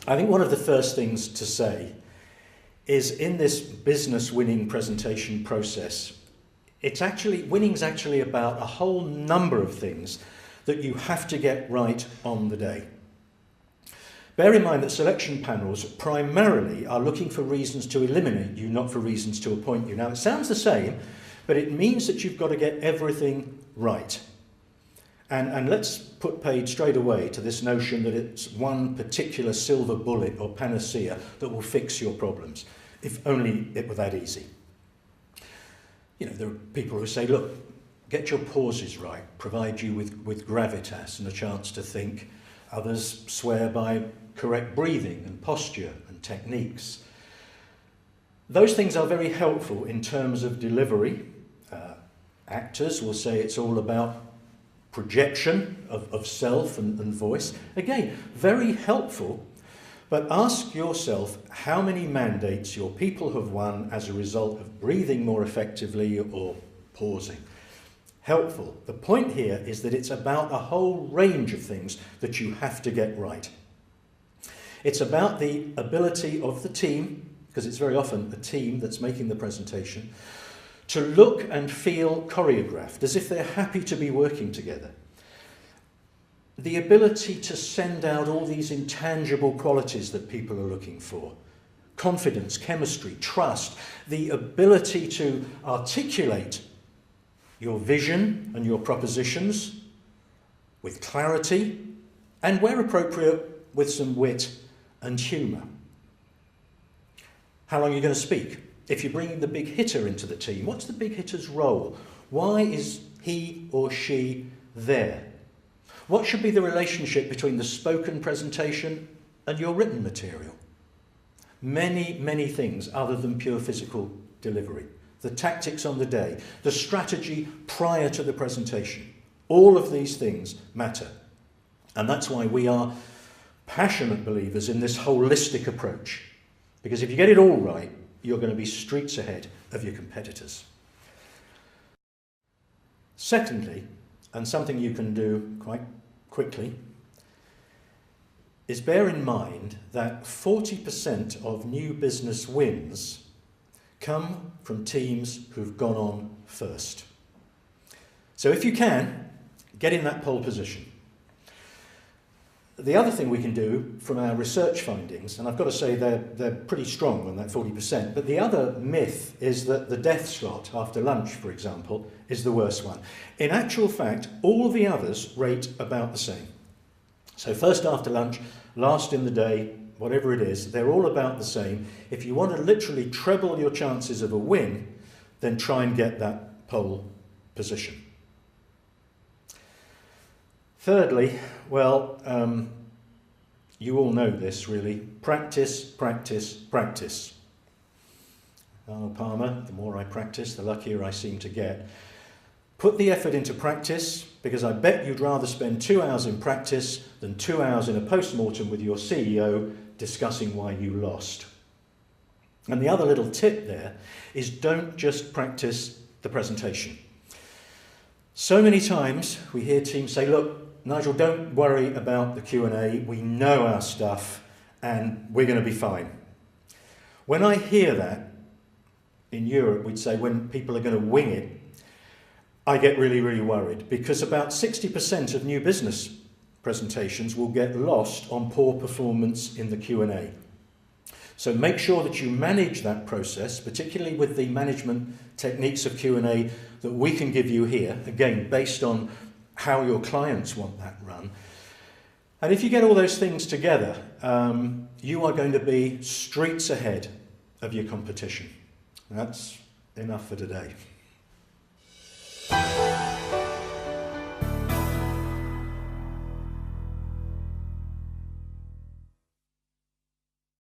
I think one of the first things to say is in this business winning presentation process, winning's actually about a whole number of things that you have to get right on the day. Bear in mind that selection panels primarily are looking for reasons to eliminate you, not for reasons to appoint you. Now, it sounds the same, but it means that you've got to get everything right. And let's put paid straight away to this notion that it's one particular silver bullet or panacea that will fix your problems, if only it were that easy. You know, there are people who say, look, get your pauses right, provide you with gravitas and a chance to think. Others swear by correct breathing and posture and techniques. Those things are very helpful in terms of delivery. Actors will say it's all about projection of self and voice. Again, very helpful, but ask yourself how many mandates your people have won as a result of breathing more effectively or pausing. Helpful. The point here is that it's about a whole range of things that you have to get right. It's about the ability of the team, because it's very often a team that's making the presentation, to look and feel choreographed, as if they're happy to be working together. The ability to send out all these intangible qualities that people are looking for. Confidence, chemistry, trust, the ability to articulate your vision and your propositions with clarity and, where appropriate, with some wit and humour. How long are you going to speak? If you're bringing the big hitter into the team, what's the big hitter's role? Why is he or she there? What should be the relationship between the spoken presentation and your written material? Many, many things other than pure physical delivery. The tactics on the day, the strategy prior to the presentation. All of these things matter. And that's why we are passionate believers in this holistic approach. Because if you get it all right, you're going to be streets ahead of your competitors. Secondly, and something you can do quite quickly, is bear in mind that 40% of new business wins come from teams who've gone on first. So if you can, get in that pole position. The other thing we can do from our research findings, and I've got to say they're pretty strong on that 40%, but the other myth is that the death slot after lunch, for example, is the worst one. In actual fact, all the others rate about the same. So first after lunch, last in the day, whatever it is, they're all about the same. If you want to literally treble your chances of a win, then try and get that pole position. Thirdly, well, you all know this really. Practice, practice, practice. Arnold Palmer, the more I practice, the luckier I seem to get. Put the effort into practice, because I bet you'd rather spend 2 hours in practice than 2 hours in a post-mortem with your CEO discussing why you lost. And the other little tip there is don't just practice the presentation. So many times we hear teams say, look, Nigel, don't worry about the Q&A. We know our stuff and we're going to be fine. When I hear that, in Europe, we'd say when people are going to wing it, I get really, really worried, because about 60% of new business presentations will get lost on poor performance in the Q&A. So make sure that you manage that process, particularly with the management techniques of Q&A that we can give you here, again, based on how your clients want that run. And if you get all those things together, you are going to be streets ahead of your competition. That's enough for today.